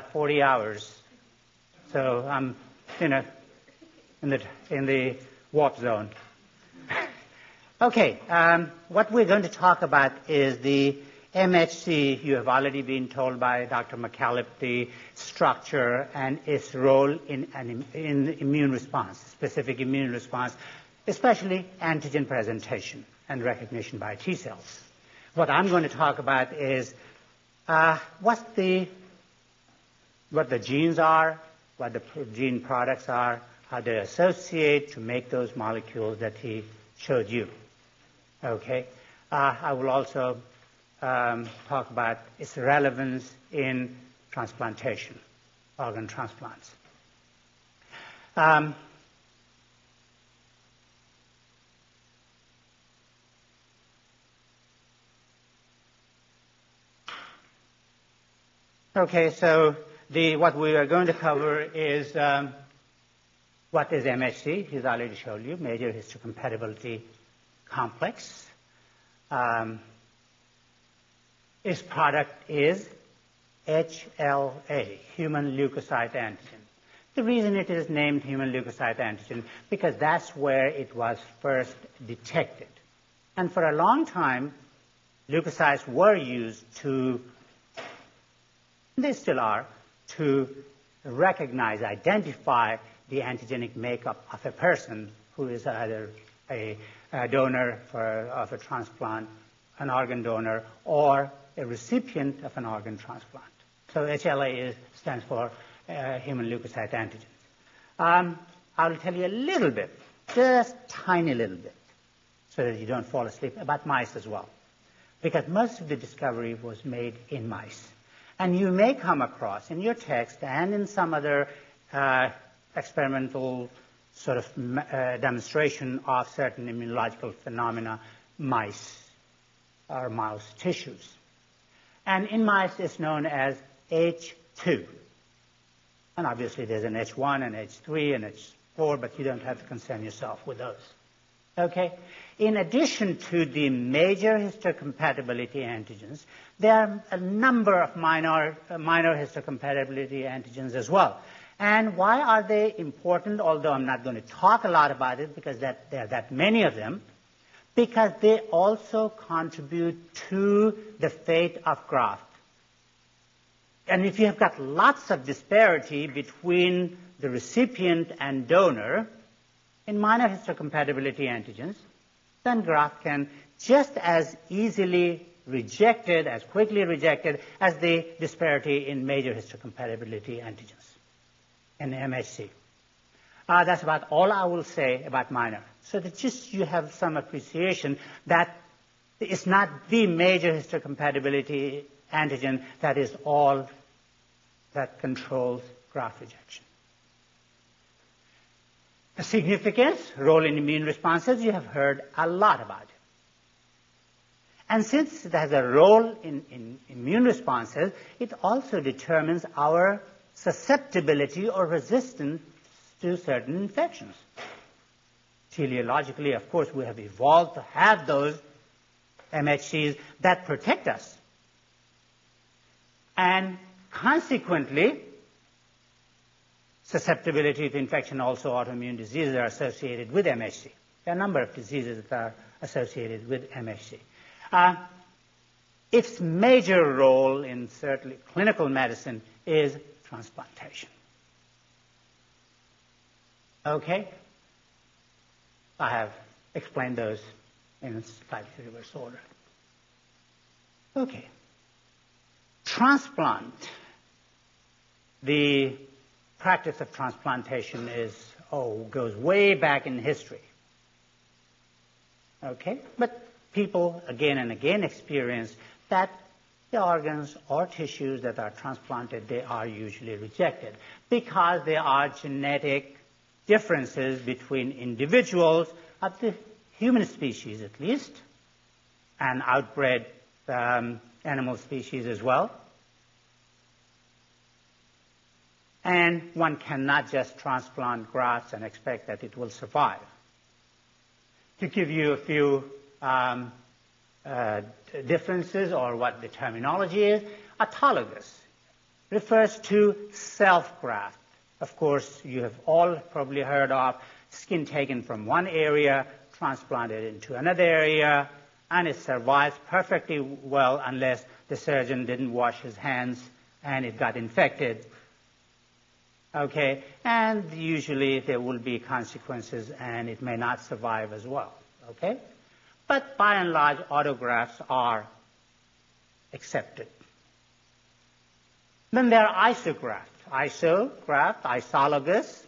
40 hours. So I'm, in the warp zone. Okay, what we're going to talk about is the MHC. You have already been told by Dr. McCallip the structure and its role in immune response, specific immune response, especially antigen presentation and recognition by T cells. What I'm going to talk about is what the genes are, what the gene products are, how they associate to make those molecules that he showed you. Okay. I will also talk about its relevance in transplantation, organ transplants. Okay, so what we are going to cover is what is MHC. He's already showed you, major histocompatibility complex. Its product is HLA, human leukocyte antigen. The reason it is named human leukocyte antigen, because that's where it was first detected. And for a long time, leukocytes were used to, they still are, to recognize, identify the antigenic makeup of a person who is either a donor of a transplant, an organ donor, or a recipient of an organ transplant. So HLA stands for human leukocyte antigens. I'll tell you a little bit, just tiny little bit, so that you don't fall asleep, about mice as well. Because most of the discovery was made in mice. And you may come across in your text and in some other experimental sort of demonstration of certain immunological phenomena, mice or mouse tissues. And in mice, it's known as H2. And obviously, there's an H1 and H3 and H4, but you don't have to concern yourself with those. Okay? In addition to the major histocompatibility antigens, there are a number of minor histocompatibility antigens as well. And why are they important, although I'm not going to talk a lot about it because there are that many of them? Because they also contribute to the fate of graft. And if you have got lots of disparity between the recipient and donor in minor histocompatibility antigens, then graft can just as easily rejected, as quickly rejected as the disparity in major histocompatibility antigens in MHC. That's about all I will say about minor. So that just you have some appreciation that it's not the major histocompatibility antigen that is all that controls graft rejection. The significance, role in immune responses, you have heard a lot about it. And since it has a role in immune responses, it also determines our susceptibility or resistance to certain infections. Teleologically, of course, we have evolved to have those MHCs that protect us. And consequently, susceptibility to infection, also autoimmune diseases are associated with MHC. There are a number of diseases that are associated with MHC. Its major role in certainly clinical medicine is transplantation. Okay? I have explained those in slightly reverse order. Okay. Transplant. The practice of transplantation goes way back in history. Okay? But people again and again experience that the organs or tissues that are transplanted, they are usually rejected because there are genetic differences between individuals of the human species at least, and outbred animal species as well. And one cannot just transplant grafts and expect that it will survive. To give you a few differences or what the terminology is, autologous. refers to self-graft. Of course, you have all probably heard of skin taken from one area, transplanted into another area, and it survives perfectly well unless the surgeon didn't wash his hands and it got infected. Okay, and usually there will be consequences and it may not survive as well. Okay, but by and large, autografts are accepted. Then there are isografts. Isograft, isologous,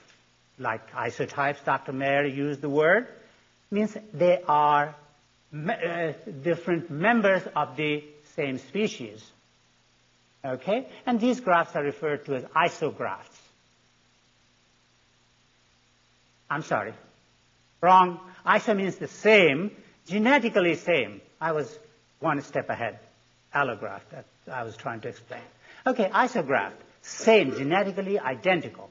like isotypes, Dr. Mayer used the word, means they are different members of the same species. Okay? And these grafts are referred to as isografts. I'm sorry. Wrong. Iso means the same, genetically same. I was one step ahead. Allograft, that I was trying to explain. Okay, isograft, same, genetically identical.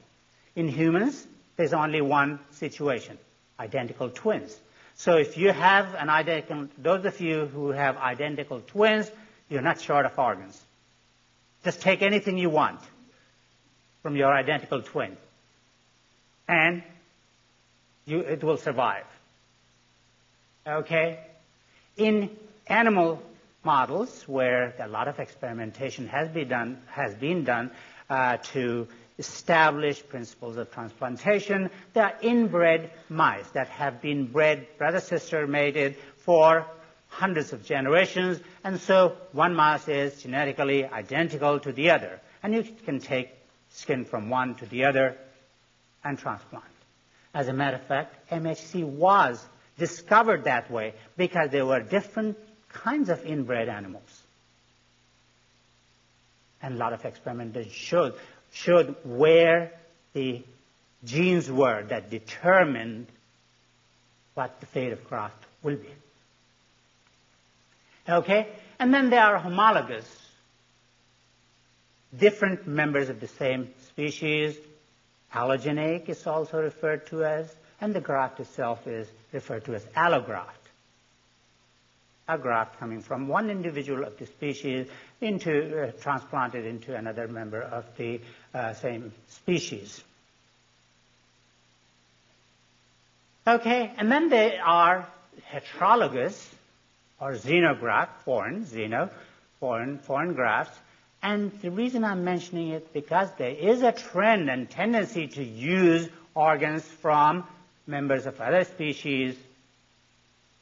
In humans, there's only one situation, identical twins. So if you have an identical, those of you who have identical twins, you're not short of organs. Just take anything you want from your identical twin, and it will survive. Okay? In animal models, where a lot of experimentation has been done to establish principles of transplantation, there are inbred mice that have been bred, brother-sister mated, for hundreds of generations, and so one mouse is genetically identical to the other. And you can take skin from one to the other and transplant. As a matter of fact, MHC was discovered that way because there were different kinds of inbred animals. And a lot of experimentation showed where the genes were that determined what the fate of graft will be. Okay? And then there are homologous, different members of the same species. Allogeneic is also referred to as, and the graft itself is referred to as allograft. A graft coming from one individual of the species transplanted into another member of the same species. Okay, and then there are heterologous or xenograft, foreign grafts. And the reason I'm mentioning it, because there is a trend and tendency to use organs from members of other species.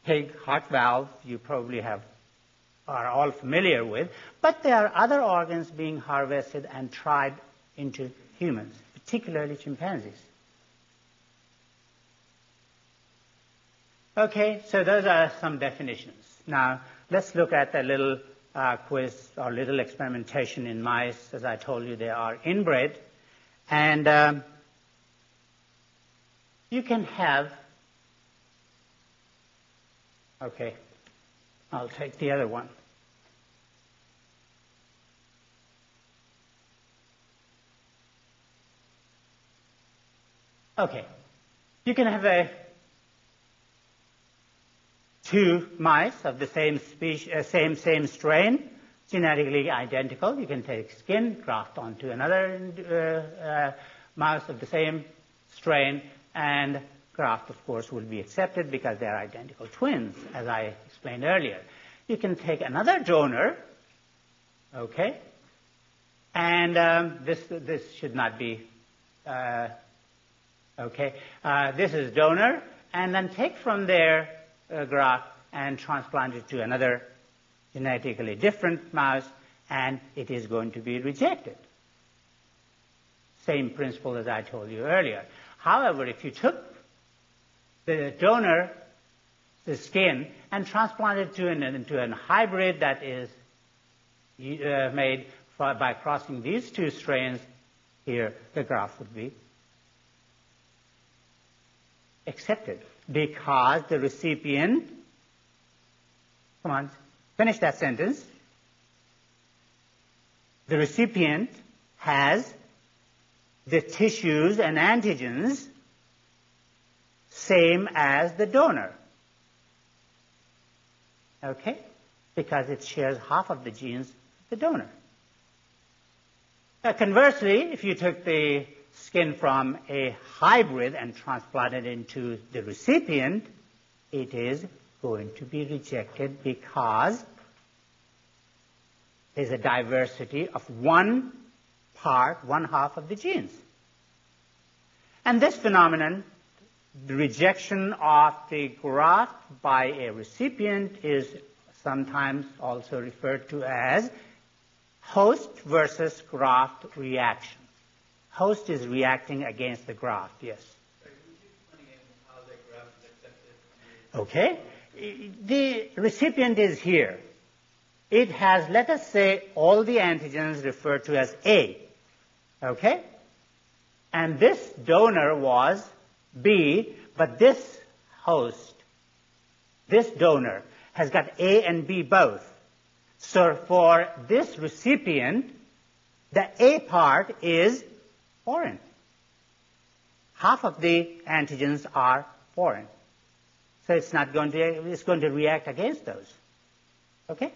Pig, heart valve, you probably are all familiar with. But there are other organs being harvested and tried into humans, particularly chimpanzees. Okay, so those are some definitions. Now, let's look at a little quiz or little experimentation in mice. As I told you, they are inbred. And you can have, okay, I'll take the other one. Okay, you can have two mice of the same species, same strain, genetically identical. You can take skin, graft onto another mouse of the same strain, and graft, of course, will be accepted because they are identical twins, as I explained earlier. You can take another donor, okay, and this should not be, okay. This is donor, and then take from their graft and transplant it to another genetically different mouse, and it is going to be rejected. Same principle as I told you earlier. However, if you took the donor, the skin, and transplanted into a hybrid that is made by crossing these two strains, here the graft would be accepted. Because the recipient, come on, finish that sentence. The recipient has the tissues and antigens same as the donor. Okay? Because it shares half of the genes of the donor. Conversely, if you took the skin from a hybrid and transplanted into the recipient, it is going to be rejected because there's a diversity of one half of the genes. And this phenomenon, the rejection of the graft by a recipient, is sometimes also referred to as host versus graft reaction. Host is reacting against the graft, yes. How the graft is accepted? Okay. The recipient is here. It has, let us say, all the antigens referred to as A. Okay? And this donor was B, but this host, this donor, has got A and B both. So for this recipient, the A part is foreign. Half of the antigens are foreign. So it's going to react against those. Okay?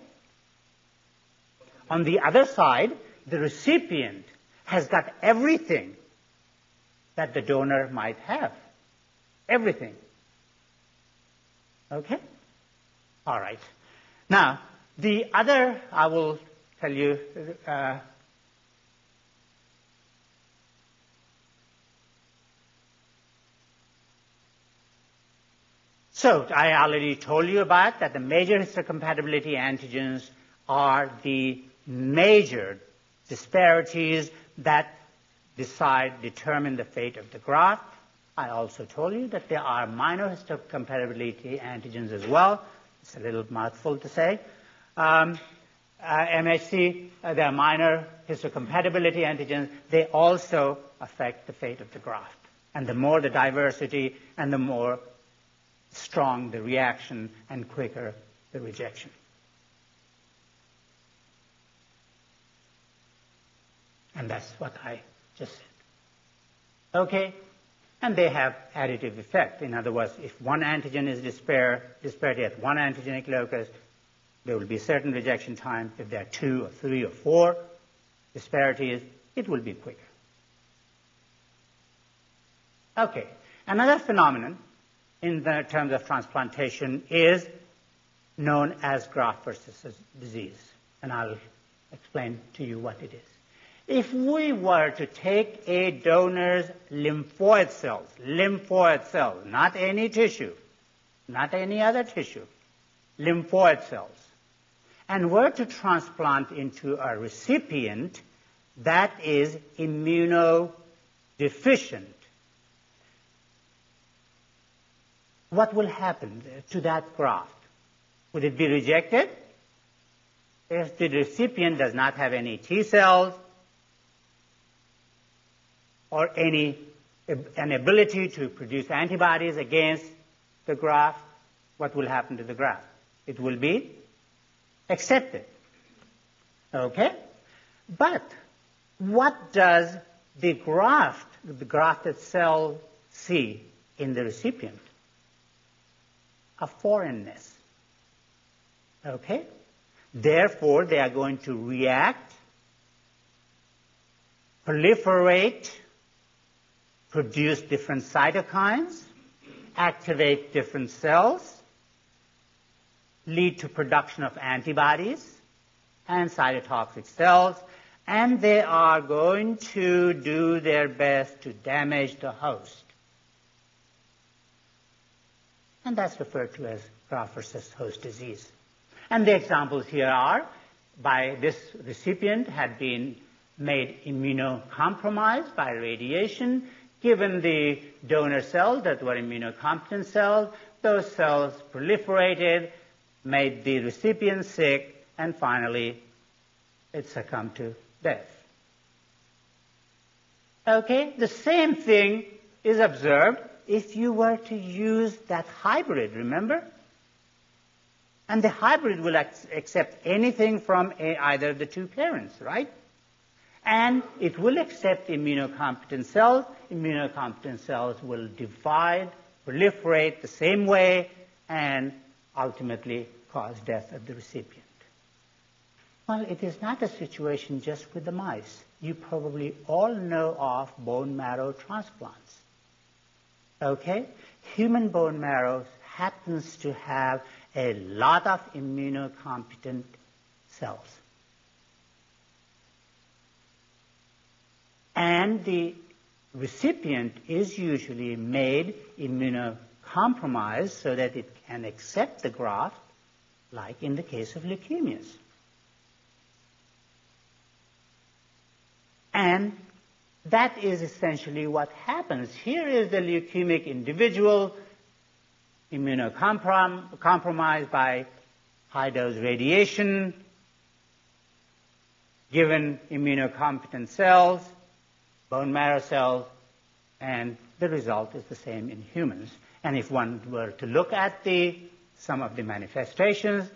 On the other side, the recipient has got everything that the donor might have. Everything. Okay? All right. Now, the other, I will tell you, so I already told you about that the major histocompatibility antigens are the major disparities that determine the fate of the graft. I also told you that there are minor histocompatibility antigens as well. It's a little mouthful to say. MHC, there are minor histocompatibility antigens. They also affect the fate of the graft. And the more the diversity and the more strong the reaction and quicker the rejection. And that's what I just said. Okay? And they have additive effect. In other words, if one antigen is disparity at one antigenic locus, there will be a certain rejection time. If there are 2 or 3 or 4 disparities, it will be quicker. Okay. Another phenomenon in the terms of transplantation is known as graft versus disease. And I'll explain to you what it is. If we were to take a donor's lymphoid cells, not any tissue, not any other tissue, lymphoid cells, and were to transplant into a recipient that is immunodeficient, what will happen to that graft? Would it be rejected? If the recipient does not have any T cells, or an ability to produce antibodies against the graft, what will happen to the graft? It will be accepted. Okay? But what does the grafted cell see in the recipient? A foreignness. Okay? Therefore, they are going to react, proliferate, produce different cytokines, activate different cells, lead to production of antibodies and cytotoxic cells, and they are going to do their best to damage the host. And that's referred to as graft versus host disease. And the examples here are, by this recipient had been made immunocompromised by radiation, given the donor cells that were immunocompetent cells, those cells proliferated, made the recipient sick, and finally it succumbed to death. Okay, the same thing is observed if you were to use that hybrid, remember? And the hybrid will accept anything from either of the two parents, right? And it will accept immunocompetent cells. Immunocompetent cells will divide, proliferate the same way, and ultimately cause death of the recipient. Well, it is not a situation just with the mice. You probably all know of bone marrow transplants. Okay? Human bone marrow happens to have a lot of immunocompetent cells. And the recipient is usually made immunocompromised so that it can accept the graft, like in the case of leukemias. And that is essentially what happens. Here is the leukemic individual immunocompromised by high-dose radiation, given immunocompetent cells, bone marrow cells, and the result is the same in humans. And if one were to look at some of the manifestations,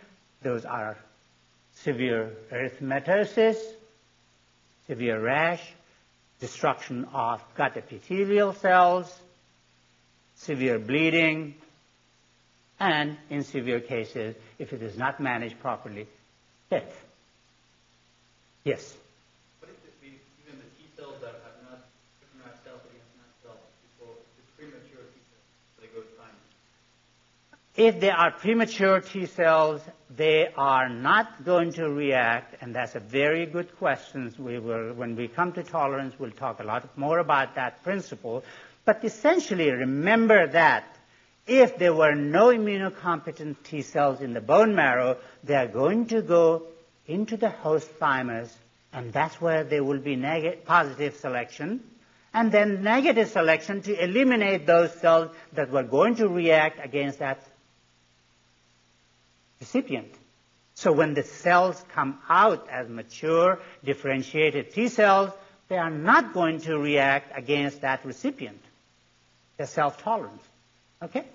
those are severe erythematosis, severe rash, destruction of gut epithelial cells, severe bleeding, and in severe cases, if it is not managed properly, death. Yes? What if even the T cells that have not recognized self against non-self before the premature T cells, so they go to time? If they are premature T cells, they are not going to react, and that's a very good question. When we come to tolerance, we'll talk a lot more about that principle. But essentially, remember that if there were no immunocompetent T cells in the bone marrow, they are going to go into the host thymus, and that's where there will be positive selection, and then negative selection to eliminate those cells that were going to react against that recipient. So when the cells come out as mature, differentiated T cells, they are not going to react against that recipient. They're self-tolerant. Okay?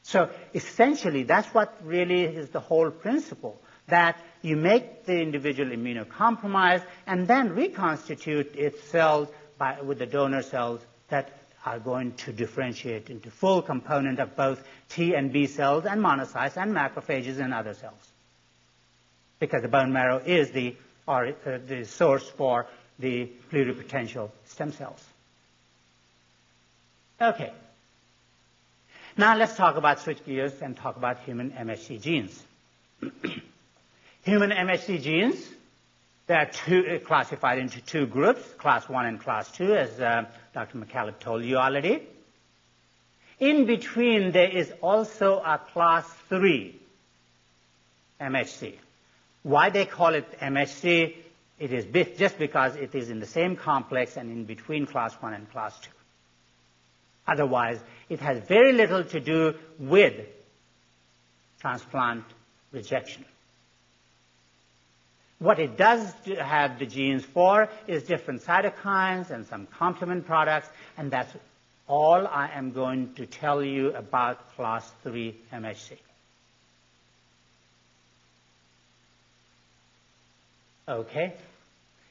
So essentially, that's what really is the whole principle, that you make the individual immunocompromised and then reconstitute its cells with the donor cells that are going to differentiate into full component of both T and B cells and monocytes and macrophages and other cells. Because the bone marrow is the source for the pluripotential stem cells. Okay. Now let's talk about switch gears and talk about human MHC genes. Human MHC genes, they are classified into two groups, class 1 and class 2, as Dr. McCallum told you already. In between, there is also a class 3 MHC. Why they call it MHC? It is just because it is in the same complex and in between class 1 and class 2. Otherwise, it has very little to do with transplant rejection. What it does have the genes for is different cytokines and some complement products, and that's all I am going to tell you about class 3 MHC. Okay?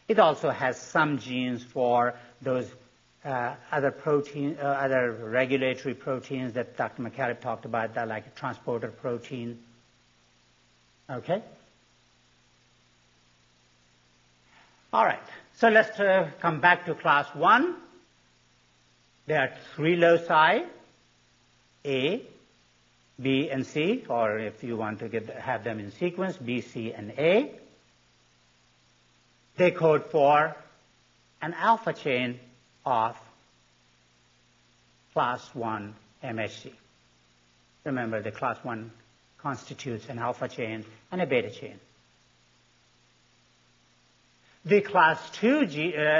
It also has some genes for those other regulatory proteins that Dr. McCallum talked about, that like a transporter protein. Okay? All right. So let's come back to class 1. There are 3 loci, A, B, and C, or if you want to have them in sequence, B, C, and A. They code for an alpha chain of class 1 MHC. Remember, the class 1 constitutes an alpha chain and a beta chain. The class 2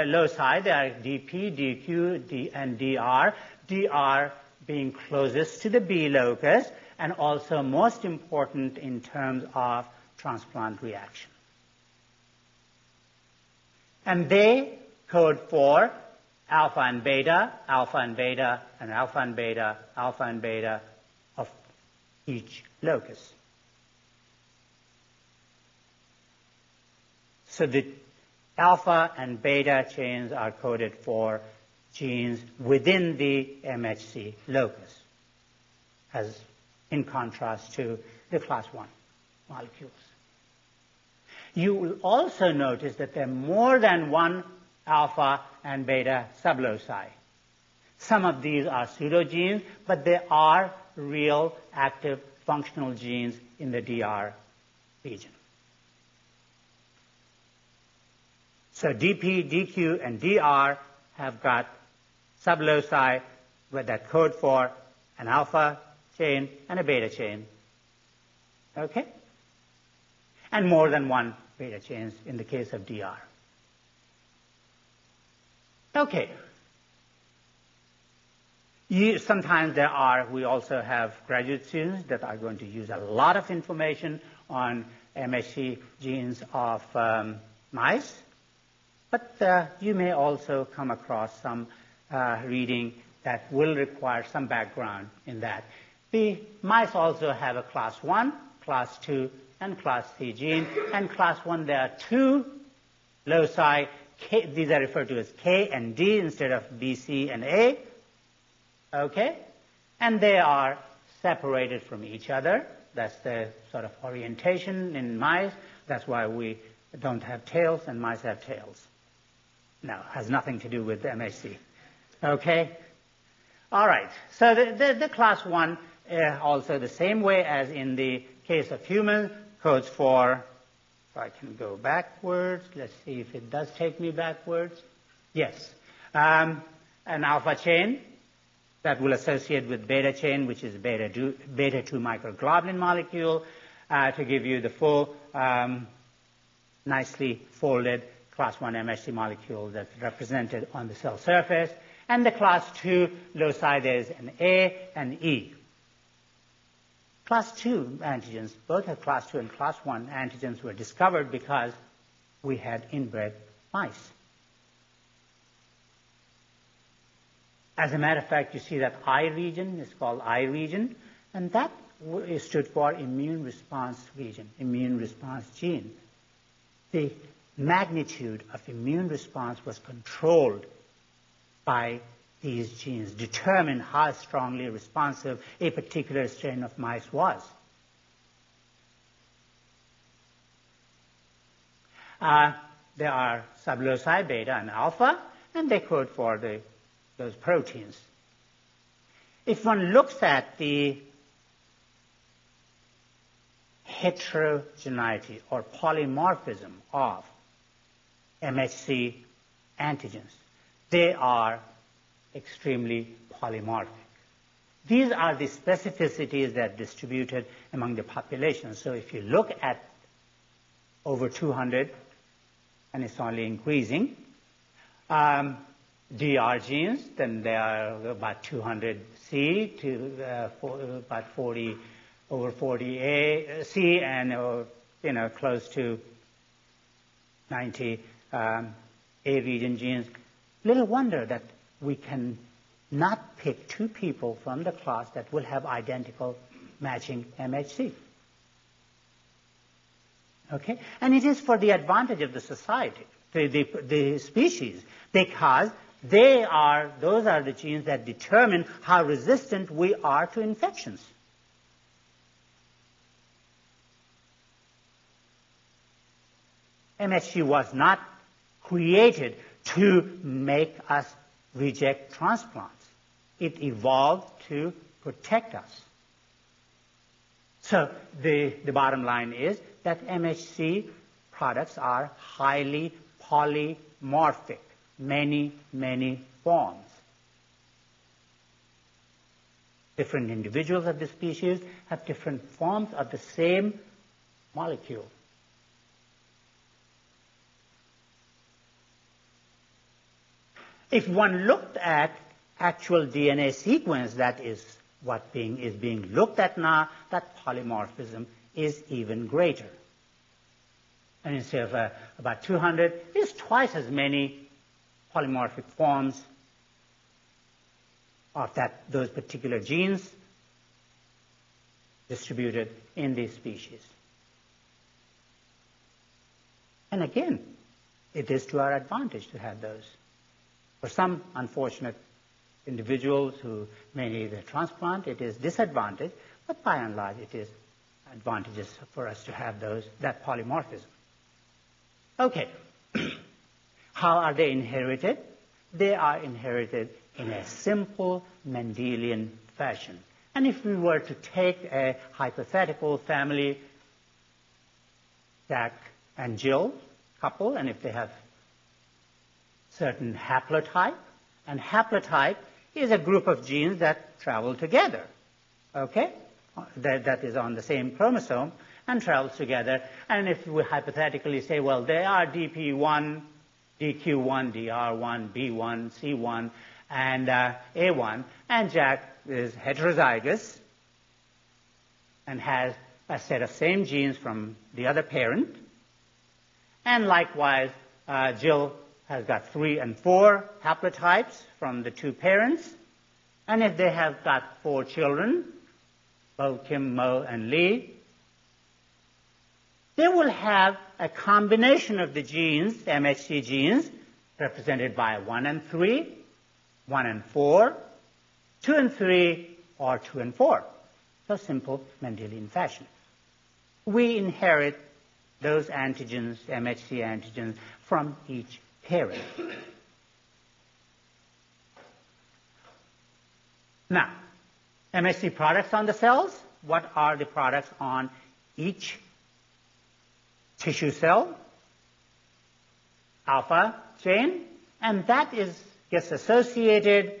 loci, they are DP, DQ, and DR. DR being closest to the B locus and also most important in terms of transplant reaction. And they code for alpha and beta, alpha and beta, and alpha and beta, alpha and beta of each locus. So the alpha and beta chains are coded for genes within the MHC locus, as in contrast to the class 1 molecules. You will also notice that there are more than one alpha and beta subloci. Some of these are pseudogenes, but there are real active functional genes in the DR region. So DP, DQ, and DR have got subloci that code for an alpha chain and a beta chain. Okay? And more than one beta chains in the case of DR. Okay. Sometimes we also have graduate students that are going to use a lot of information on MHC genes of mice. But you may also come across some reading that will require some background in that. The mice also have a class 1, class 2, and class 3 gene. And class 1, there are two loci. These are referred to as K and D instead of B, C, and A. Okay? And they are separated from each other. That's the sort of orientation in mice. That's why we don't have tails and mice have tails. No, has nothing to do with MHC. Okay? All right. So the class 1, also the same way as in the case of humans, codes for, if I can go backwards, let's see if it does take me backwards. Yes. An alpha chain that will associate with beta chain, which is beta-2 microglobulin molecule, to give you the full, nicely folded class 1 MHC molecule that's represented on the cell surface. And the class 2 loci, there's an A and E. Class 2 antigens, both the class 2 and class 1 antigens were discovered because we had inbred mice. As a matter of fact, you see that I region is called I region, and that stood for immune response region, immune response gene. The magnitude of immune response was controlled by these genes, determined how strongly responsive a particular strain of mice was. There are subloci beta and alpha, and they code for those proteins. If one looks at the heterogeneity or polymorphism of MHC antigens, they are extremely polymorphic. These are the specificities that are distributed among the population. So if you look at over 200, and it's only increasing, DR genes, then there are about 200 C to about 40, over 40 A, C, and close to 90 A region genes. Little wonder that we can not pick two people from the class that will have identical matching MHC. Okay? And it is for the advantage of the society, the species, because those are the genes that determine how resistant we are to infections. MHC was not created to make us reject transplants. It evolved to protect us. So the bottom line is that MHC products are highly polymorphic, many forms. Different individuals of the species have different forms of the same molecule. If one looked at actual DNA sequence, that is what is being looked at now, that polymorphism is even greater. And instead of about 200, it's twice as many polymorphic forms of those particular genes distributed in these species. And again, it is to our advantage to have those. For some unfortunate individuals who may need a transplant, it is disadvantage, but by and large it is advantageous for us to have that polymorphism. Okay. How are they inherited? They are inherited in a simple Mendelian fashion. And if we were to take a hypothetical family, Jack and Jill couple, and if they have certain haplotype, and haplotype is a group of genes that travel together, okay? That is on the same chromosome and travels together. And if we hypothetically say, well, they are DP1, DQ1, DR1, B1, C1, and A1, and Jack is heterozygous and has a set of same genes from the other parent, and likewise, Jill has got 3 and 4 haplotypes from the 2 parents, and if they have got 4 children, Bo, Kim, Mo, and Lee, they will have a combination of the genes, MHC genes, represented by 1 and 3, 1 and 4, 2 and 3, or 2 and 4. So simple Mendelian fashion. We inherit those antigens, MHC antigens, from each parent. Now, MHC products on the cells. What are the products on each tissue cell? Alpha chain, and that gets associated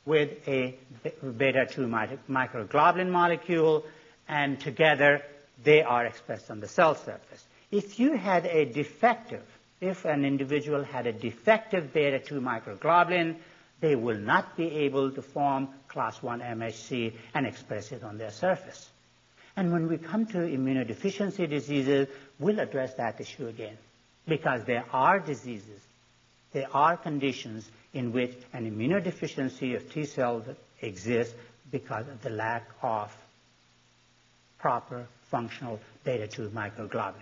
with a beta-2 microglobulin molecule, and together they are expressed on the cell surface. If an individual had a defective beta-2 microglobulin, they will not be able to form class 1 MHC and express it on their surface. And when we come to immunodeficiency diseases, we'll address that issue again, because there are diseases, there are conditions in which an immunodeficiency of T cells exists because of the lack of proper functional beta-2 microglobulin.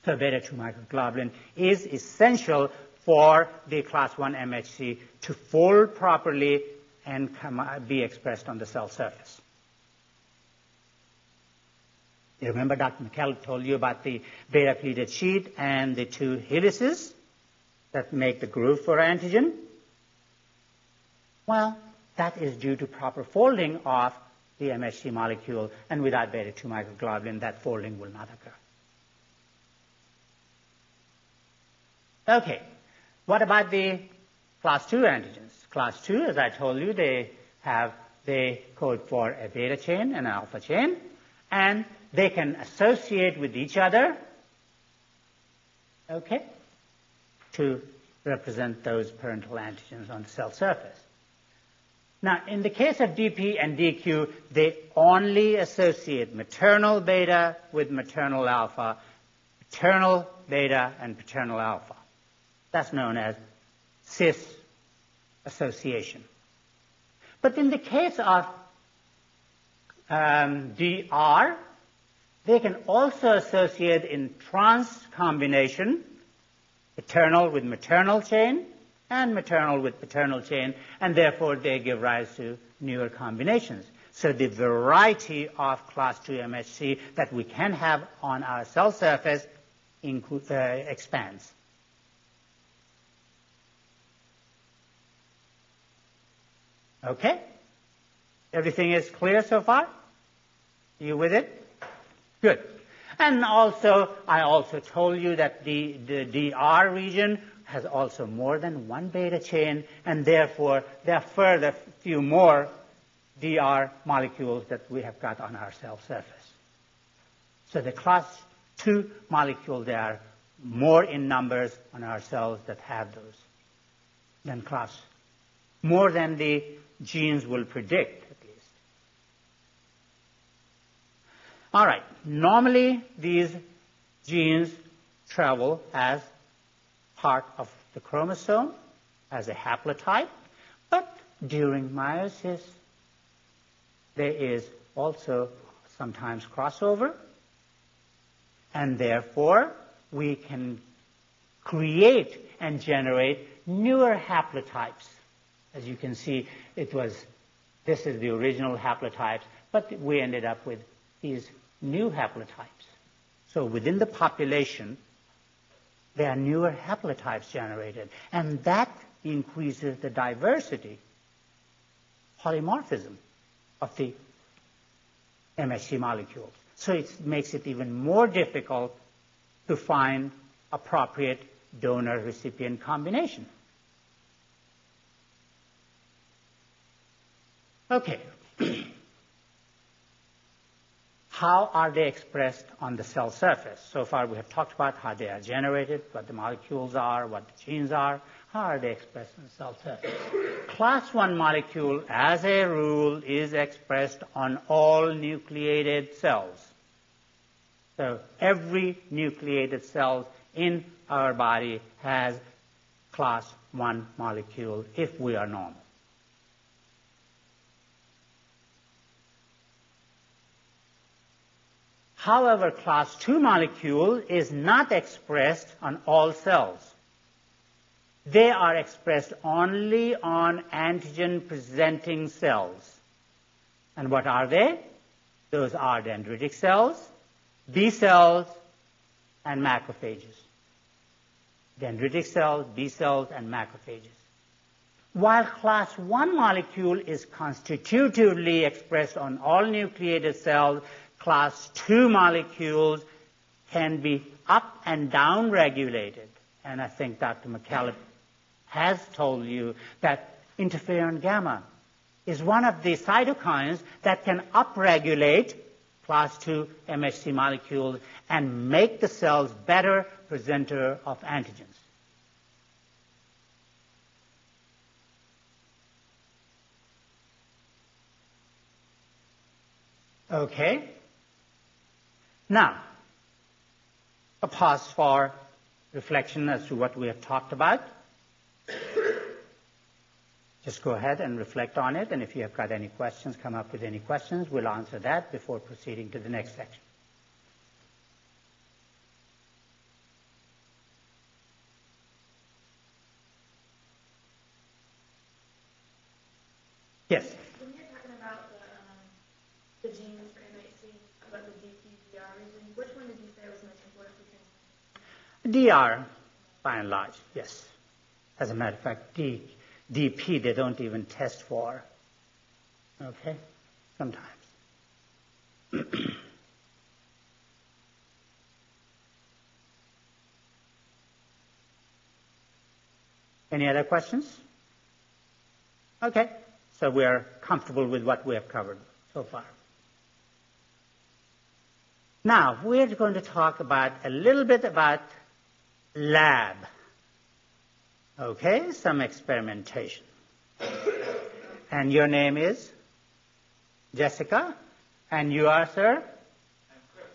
So beta-2 microglobulin is essential for the class 1 MHC to fold properly and be expressed on the cell surface. You remember Dr. McKell told you about the beta-pleated sheet and the 2 helices that make the groove for antigen? Well, that is due to proper folding of the MHC molecule, and without beta-2 microglobulin, that folding will not occur. Okay, what about the class 2 antigens? Class 2, as I told you, they code for a beta chain and an alpha chain, and they can associate with each other, okay, to represent those parental antigens on the cell surface. Now, in the case of DP and DQ, they only associate maternal beta with maternal alpha, paternal beta and paternal alpha. That's known as cis association. But in the case of DR, they can also associate in trans combination, paternal with maternal chain and maternal with paternal chain, and therefore they give rise to newer combinations. So the variety of class 2 MHC that we can have on our cell surface expands. Okay? Everything is clear so far? You with it? Good. And also, I also told you that the DR region has also more than one beta chain, and therefore there are further few more DR molecules that we have got on our cell surface. So the class 2 molecules, there are more in numbers on our cells that have those than more than the genes will predict, at least. All right. Normally, these genes travel as part of the chromosome, as a haplotype, but during meiosis, there is also sometimes crossover, and therefore, we can create and generate newer haplotypes. As you can see, this is the original haplotypes, but we ended up with these new haplotypes. So within the population, There are newer haplotypes generated, and that increases the diversity, polymorphism of the MHC molecules. So it makes it even more difficult to find appropriate donor-recipient combination. Okay. How are they expressed on the cell surface? So far we have talked about how they are generated, what the molecules are, what the genes are. How are they expressed on the cell surface? Class 1 molecule, as a rule, is expressed on all nucleated cells. So every nucleated cell in our body has class 1 molecule if we are normal. However, class 2 molecule is not expressed on all cells. They are expressed only on antigen-presenting cells. And what are they? Those are dendritic cells, B cells, and macrophages. Dendritic cells, B cells, and macrophages. While class 1 molecule is constitutively expressed on all nucleated cells, class 2 molecules can be up and down regulated. And I think Dr. McCallum has told you that interferon gamma is one of the cytokines that can upregulate class 2 MHC molecules and make the cells better presenter of antigens. Okay. Now, a pause for reflection as to what we have talked about. Just go ahead and reflect on it, and if you have got any questions, come up with any questions. We'll answer that before proceeding to the next section. Yes? When you're talking about the genes for MHC, about the DP-DR region, which one did you say was most important for transplant? DR, by and large, yes. As a matter of fact, DP they don't even test for. Okay? Sometimes. Any other questions? Okay. So we are comfortable with what we have covered so far. Now, we're going to talk about a little bit about lab. Okay, some experimentation. And your name is? Jessica? And you are, sir? I'm Chris.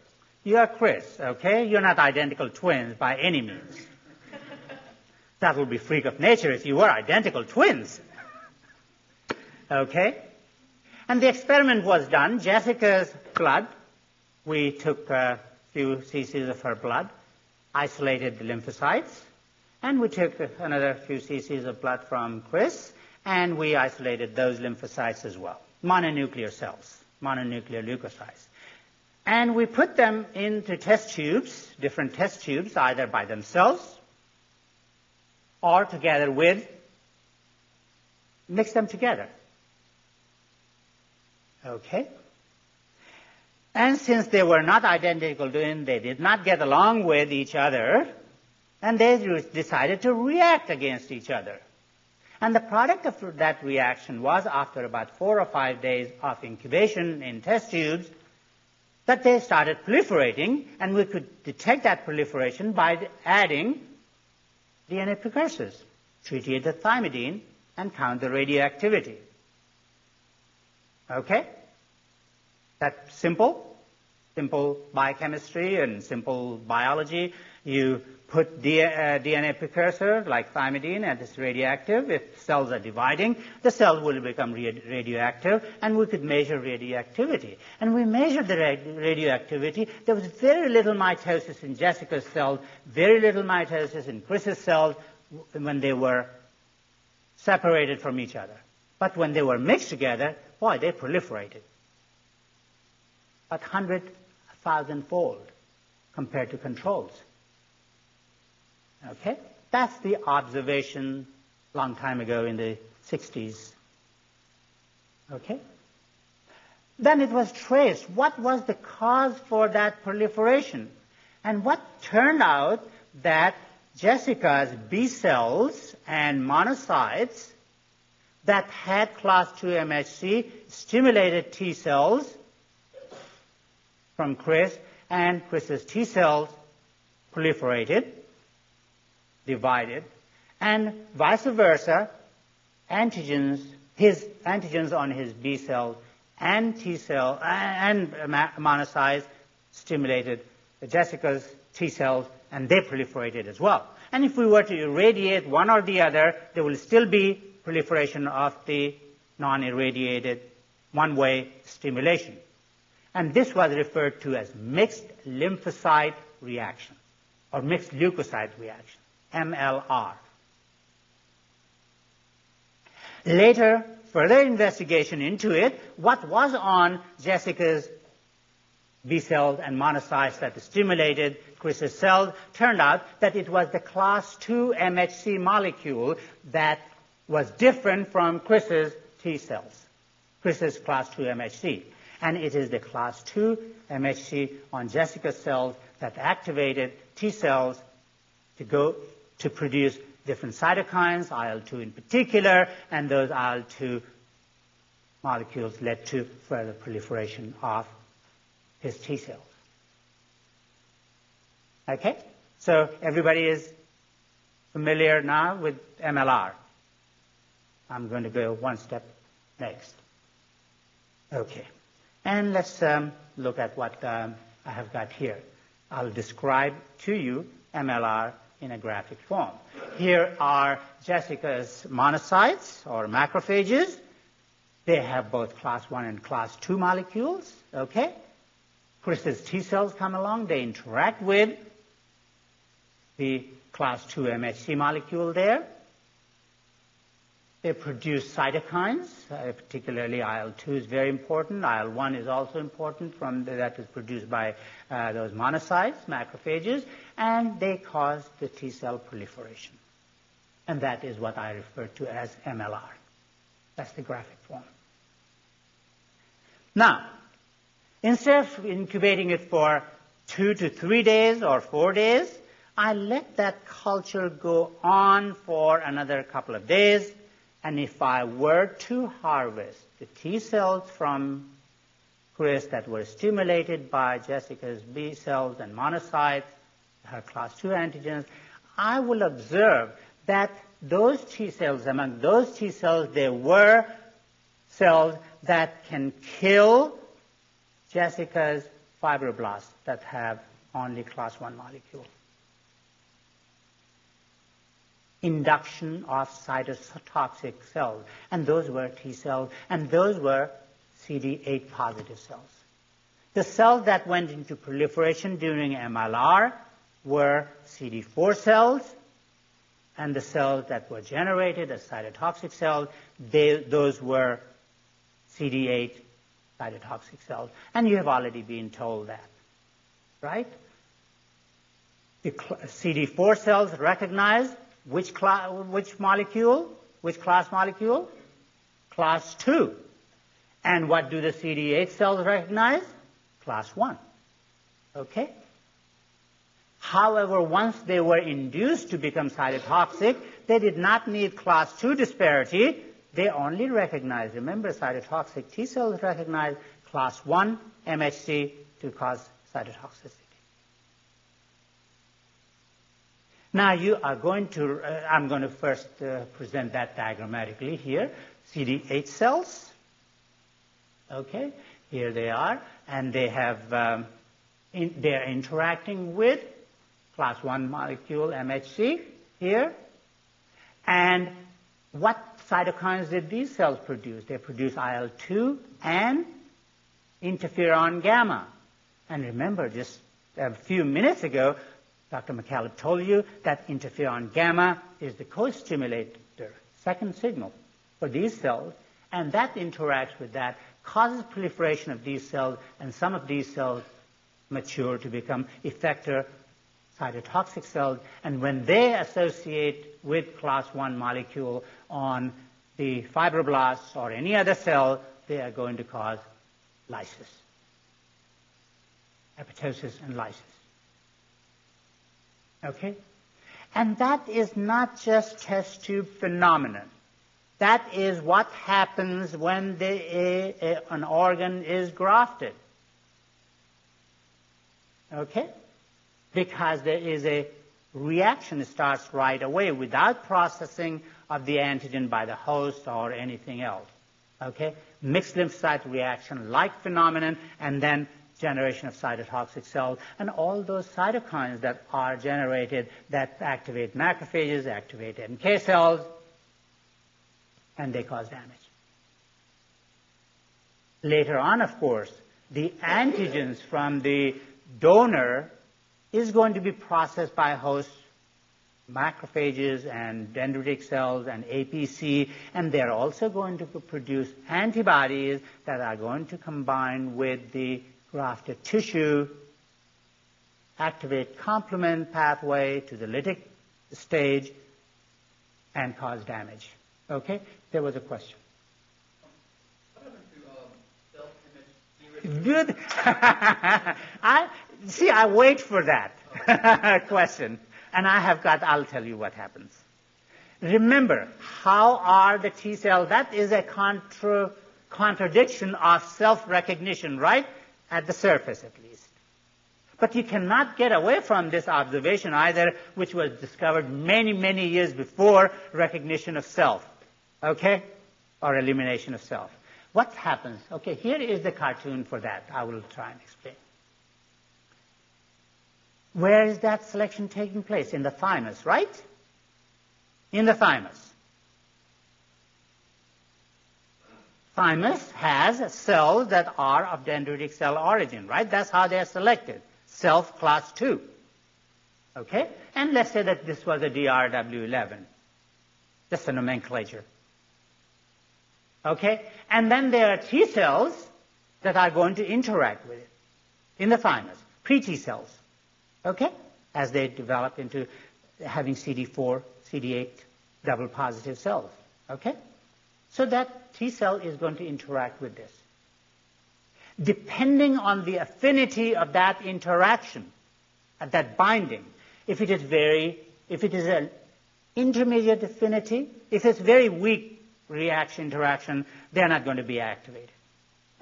You are Chris, okay? You're not identical twins by any means. That would be freak of nature if you were identical twins. Okay? And the experiment was done. Jessica's blood, we took a few cc's of her blood, isolated the lymphocytes, and we took another few cc's of blood from Chris, and we isolated those lymphocytes as well. Mononuclear cells, mononuclear leukocytes. And we put them into test tubes, different test tubes, either by themselves or together with, mix them together. Okay? And since they were not identical twins, they did not get along with each other, and they decided to react against each other. And the product of that reaction was, after about 4 or 5 days of incubation in test tubes, that they started proliferating, and we could detect that proliferation by adding DNA precursors, tritiated thymidine, and count the radioactivity. Okay? That's simple biochemistry and simple biology. You put DNA precursor like thymidine, and it's radioactive. If cells are dividing, the cells will become radioactive, and we could measure radioactivity. And we measured the radioactivity. There was very little mitosis in Jessica's cells, very little mitosis in Chris's cells when they were separated from each other. But when they were mixed together, boy, they proliferated. About 100,000-fold compared to controls. Okay? That's the observation long time ago in the 60s. Okay? Then it was traced. What was the cause for that proliferation? And what turned out that Jessica's B cells and monocytes that had class 2 MHC stimulated T cells from Chris, and Chris's T cells proliferated, divided, and vice versa, his antigens on his B cells and T cell and monocytes stimulated Jessica's T cells, and they proliferated as well. And if we were to irradiate one or the other, there will still be proliferation of the non-irradiated one-way stimulation. And this was referred to as mixed lymphocyte reaction, or mixed leukocyte reaction, MLR. Later, further investigation into it, what was on Jessica's B cells and monocytes that stimulated Chris's cells, turned out that it was the class 2 MHC molecule that was different from Chris's T cells, Chris's class 2 MHC. And it is the class 2 MHC on Jessica's cells that activated T cells to produce different cytokines, IL-2 in particular, and those IL-2 molecules led to further proliferation of his T cells. Okay? So everybody is familiar now with MLR. I'm going to go one step next. Okay. And let's look at what I have got here. I'll describe to you MLR in a graphic form. Here are Jessica's monocytes or macrophages. They have both class 1 and class 2 molecules. Okay? Chris's T cells come along. They interact with the class 2 MHC molecule there. They produce cytokines, particularly IL-2 is very important. IL-1 is also important that is produced by those monocytes, macrophages, and they cause the T cell proliferation. And that is what I refer to as MLR. That's the graphic form. Now, instead of incubating it for 2 to 3 days or 4 days, I let that culture go on for another couple of days. And if I were to harvest the T cells from Chris that were stimulated by Jessica's B cells and monocytes, her class 2 antigens, I will observe that those T cells, among those T cells, there were cells that can kill Jessica's fibroblasts that have only class 1 molecule. Induction of cytotoxic cells. And those were T cells, and those were CD8 positive cells. The cells that went into proliferation during MLR were CD4 cells, and the cells that were generated as cytotoxic cells, those were CD8 cytotoxic cells. And you have already been told that, right? The CD4 cells recognize which molecule? Which class molecule? Class 2. And what do the CD8 cells recognize? Class 1. Okay? However, once they were induced to become cytotoxic, they did not need class 2 disparity. They only recognized, remember, cytotoxic T cells recognize class 1 MHC to cause cytotoxicity. Now I'm going to first present that diagrammatically here. CD8 cells. Okay, here they are, and they have they're interacting with class 1 molecule MHC here. And what cytokines did these cells produce? They produce IL-2 and interferon gamma. And remember, just a few minutes ago, Dr. McCallum told you that interferon gamma is the co-stimulator, second signal for these cells, and that interacts with that, causes proliferation of these cells, and some of these cells mature to become effector cytotoxic cells, and when they associate with class 1 molecule on the fibroblasts or any other cell, they are going to cause lysis, apoptosis and lysis. Okay? And that is not just test tube phenomenon. That is what happens when an organ is grafted. Okay? Because there is a reaction that starts right away without processing of the antigen by the host or anything else. Okay? Mixed lymphocyte reaction like phenomenon, and then generation of cytotoxic cells, and all those cytokines that are generated that activate macrophages, activate NK cells, and they cause damage. Later on, of course, the antigens from the donor is going to be processed by host macrophages and dendritic cells and APC, and they're also going to produce antibodies that are going to combine with the grafted tissue, activate complement pathway to the lytic stage, and cause damage. Okay? There was a question. What happened to self-image? Good. I wait for that question. And I'll tell you what happens. Remember, how are the T cells? That is a contradiction of self-recognition, right? At the surface, at least. But you cannot get away from this observation either, which was discovered many, many years before recognition of self. Okay? Or elimination of self. What happens? Okay, here is the cartoon for that. I will try and explain. Where is that selection taking place? In the thymus, right? In the thymus. Thymus has cells that are of dendritic cell origin, right? That's how they are selected. Self class 2. Okay? And let's say that this was a DRW11. Just a nomenclature. Okay? And then there are T cells that are going to interact with it in the thymus. Pre-T cells. Okay? As they develop into having CD4, CD8 double positive cells. Okay? So that T cell is going to interact with this. Depending on the affinity of that interaction, at that binding, if it is an intermediate affinity, if it's very weak interaction, they're not going to be activated.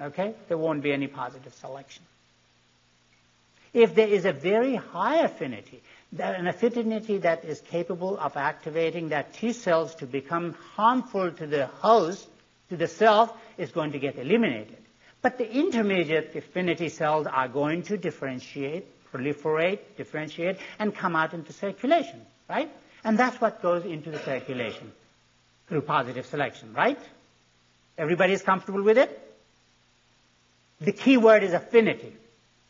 Okay? There won't be any positive selection. If there is a very high affinity, an affinity that is capable of activating that T cells to become harmful to the host, to the self, is going to get eliminated. But the intermediate affinity cells are going to differentiate, proliferate, differentiate, and come out into circulation, right? And that's what goes into the circulation through positive selection, right? Everybody is comfortable with it? The key word is affinity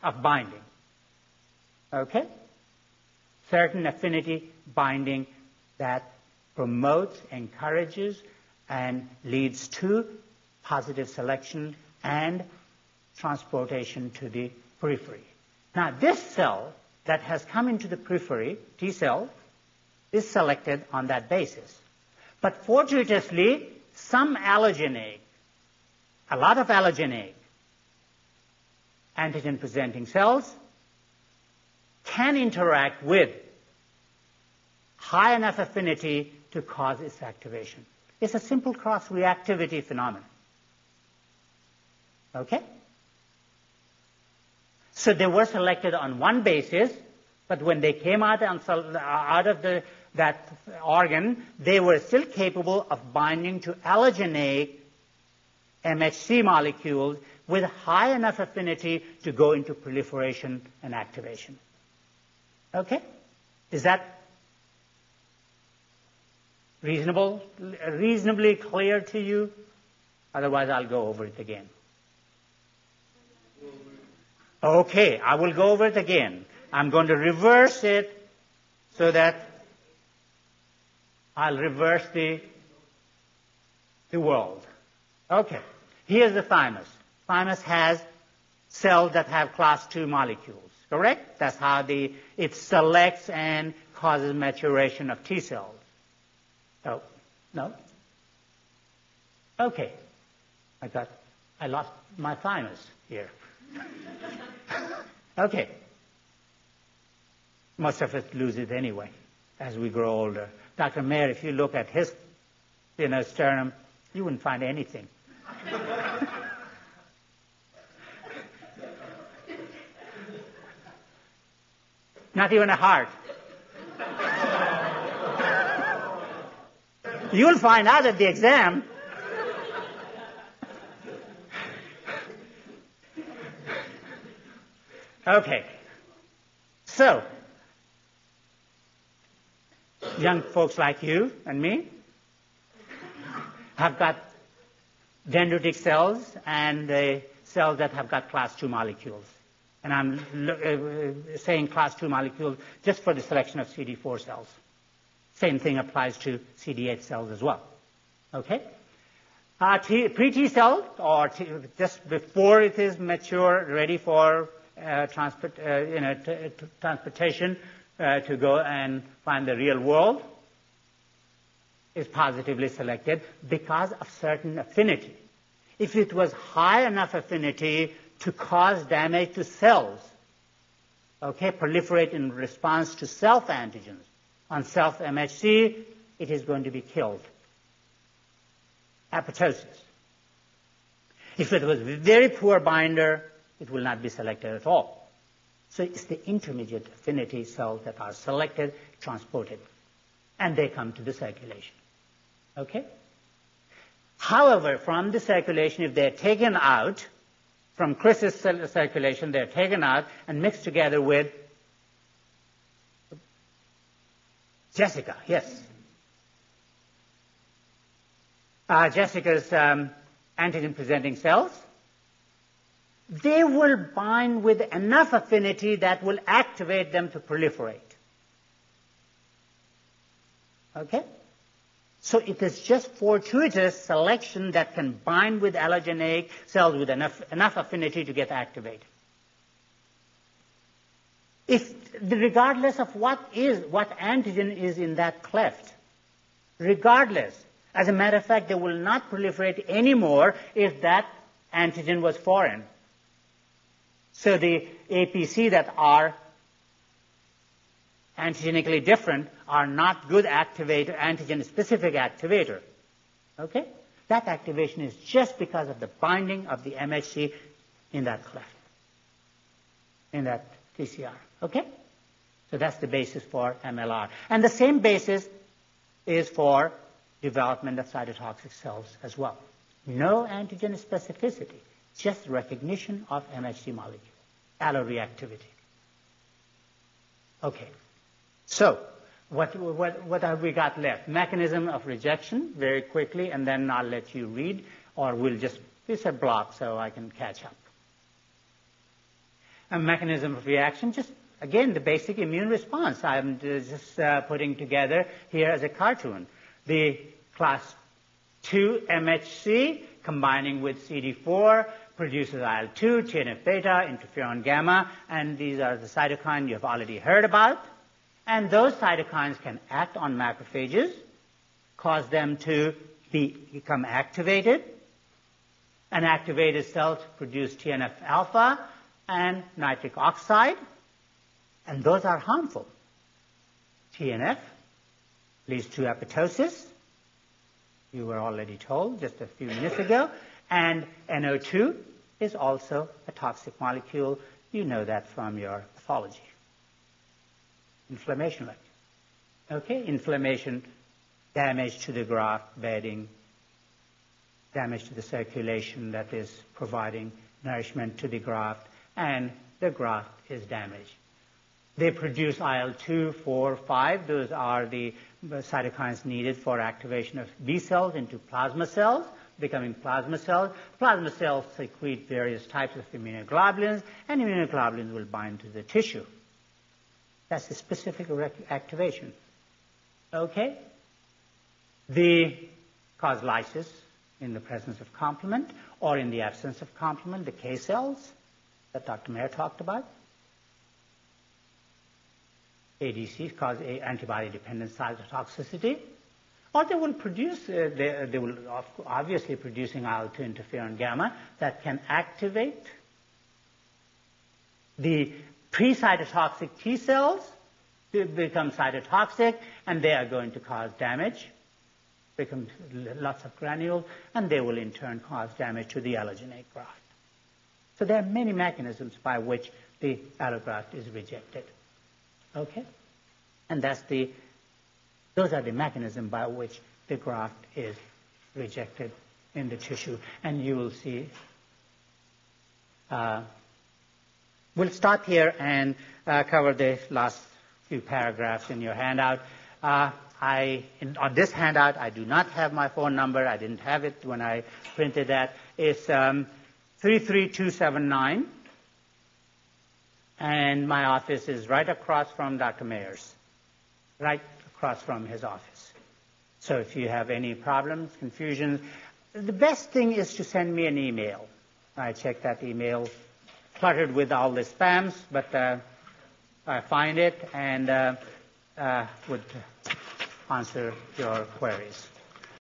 of binding. Okay? Certain affinity binding that promotes, encourages, and leads to positive selection and transportation to the periphery. Now, this cell that has come into the periphery, T cell, is selected on that basis. But fortuitously, some allogeneic, a lot of allogeneic antigen-presenting cells can interact with high enough affinity to cause its activation. It's a simple cross-reactivity phenomenon. Okay? So they were selected on one basis, but when they came out of that organ, they were still capable of binding to allogeneic MHC molecules with high enough affinity to go into proliferation and activation. Okay? Is that reasonably clear to you? Otherwise, I'll go over it again. Okay, I will go over it again. I'm going to reverse it so that I'll reverse the world. Okay, here's the thymus. Thymus has cells that have class 2 molecules. correct? That's how it selects and causes maturation of T cells. Oh, no? Okay. I lost my thymus here. Okay. Most of us lose it anyway as we grow older. Dr. Mayer, if you look at his sternum, you wouldn't find anything. Not even a heart. You'll find out at the exam. Okay. So, young folks like you and me have got dendritic cells and the cells that have got class 2 molecules. And I'm saying class 2 molecules just for the selection of CD4 cells. Same thing applies to CD8 cells as well. Okay? Pre-T cell, or just before it is mature, ready for transportation to go and find the real world, is positively selected because of certain affinity. If it was high enough affinity to cause damage to cells, okay, proliferate in response to self-antigens, on self-MHC, it is going to be killed. Apoptosis. If it was very poor binder, it will not be selected at all. So it's the intermediate affinity cells that are selected, transported, and they come to the circulation. Okay? However, from the circulation, if they're taken out, from Chris's circulation, they're taken out and mixed together with Jessica, yes. Jessica's antigen-presenting cells, they will bind with enough affinity that will activate them to proliferate. Okay? So it is just fortuitous selection that can bind with allogeneic cells with enough affinity to get activated. Regardless of what antigen is in that cleft, regardless, as a matter of fact, they will not proliferate anymore if that antigen was foreign. So the APC that are antigenically different are not good activator, antigen-specific activator. Okay? That activation is just because of the binding of the MHC in that cleft, in that TCR. Okay? So that's the basis for MLR. And the same basis is for development of cytotoxic cells as well. No antigen specificity, just recognition of MHC molecule, alloreactivity. Okay. So, what have we got left? Mechanism of rejection, very quickly, and then I'll let you read, or it's a block so I can catch up. A mechanism of reaction, just, again, the basic immune response. I'm just putting together here as a cartoon. The class 2 MHC combining with CD4 produces IL-2, TNF-beta, interferon gamma, and these are the cytokines you've already heard about. And those cytokines can act on macrophages, cause them to become activated. And activated cells produce TNF-alpha and nitric oxide, and those are harmful. TNF leads to apoptosis. You were already told just a few minutes ago. And NO2 is also a toxic molecule. You know that from your pathology. Inflammation. Okay, inflammation, damage to the graft bedding, damage to the circulation that is providing nourishment to the graft, and the graft is damaged. They produce IL-2, 4, 5. Those are the cytokines needed for activation of B cells into plasma cells, becoming plasma cells. Plasma cells secrete various types of immunoglobulins, and immunoglobulins will bind to the tissue. That's the specific activation. Okay? They cause lysis in the presence of complement, or in the absence of complement, the K cells that Dr. Mayer talked about. ADCs cause antibody-dependent cytotoxicity, or they will produce, they will obviously producing IL-2 interferon gamma that can activate the pre-cytotoxic T cells to become cytotoxic, and they are going to cause damage, become lots of granules, and they will in turn cause damage to the allogeneic graft. So there are many mechanisms by which the allograft is rejected. Okay? And those are the mechanisms by which the graft is rejected in the tissue. And you will see, we'll stop here and cover the last few paragraphs in your handout. On this handout, I do not have my phone number. I didn't have it when I printed that. It's 33279. And my office is right across from Dr. Mayer's, right across from his office. So if you have any problems, confusions, the best thing is to send me an email. I check that email, cluttered with all the spams, but I find it and would answer your queries.